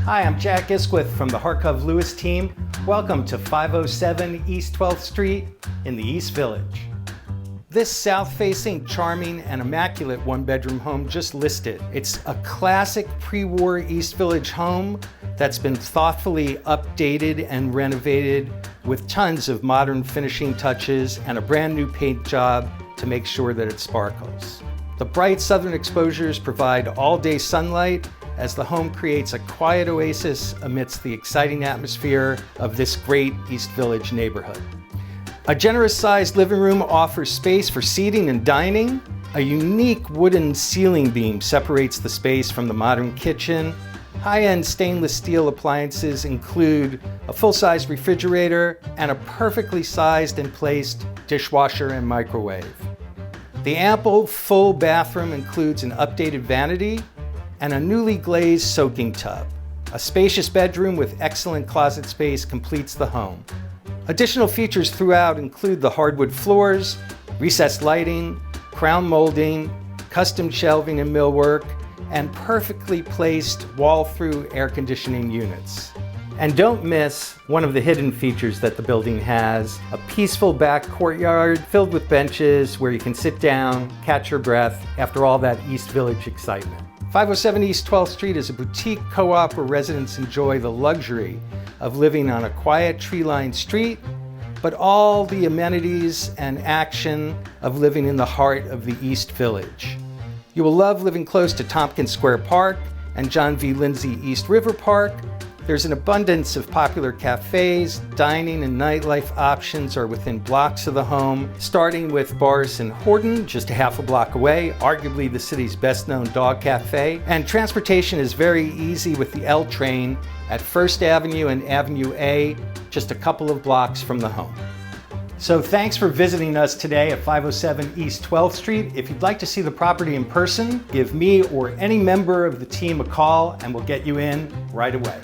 Hi, I'm Jack Isquith from the Harkov-Lewis team. Welcome to 507 East 12th Street in the East Village. This south-facing, charming, and immaculate one-bedroom home just listed. It's a classic pre-war East Village home that's been thoughtfully updated and renovated with tons of modern finishing touches and a brand new paint job to make sure that it sparkles. The bright southern exposures provide all-day sunlight as the home creates a quiet oasis amidst the exciting atmosphere of this great East Village neighborhood. A generous-sized living room offers space for seating and dining. A unique wooden ceiling beam separates the space from the modern kitchen. High-end stainless steel appliances include a full-size refrigerator and a perfectly sized and placed dishwasher and microwave. The ample, full bathroom includes an updated vanity and a newly glazed soaking tub. A spacious bedroom with excellent closet space completes the home. Additional features throughout include the hardwood floors, recessed lighting, crown molding, custom shelving and millwork, and perfectly placed wall-through air conditioning units. And don't miss one of the hidden features that the building has, a peaceful back courtyard filled with benches where you can sit down, catch your breath after all that East Village excitement. 507 East 12th Street is a boutique co-op where residents enjoy the luxury of living on a quiet tree-lined street, but all the amenities and action of living in the heart of the East Village. You will love living close to Tompkins Square Park and John V. Lindsay East River Park. There's an abundance of popular cafes, dining and nightlife options are within blocks of the home, starting with Boris and Horton, just a half a block away, arguably the city's best-known dog cafe. And transportation is very easy with the L train at First Avenue and Avenue A, just a couple of blocks from the home. So thanks for visiting us today at 507 East 12th Street. If you'd like to see the property in person, give me or any member of the team a call and we'll get you in right away.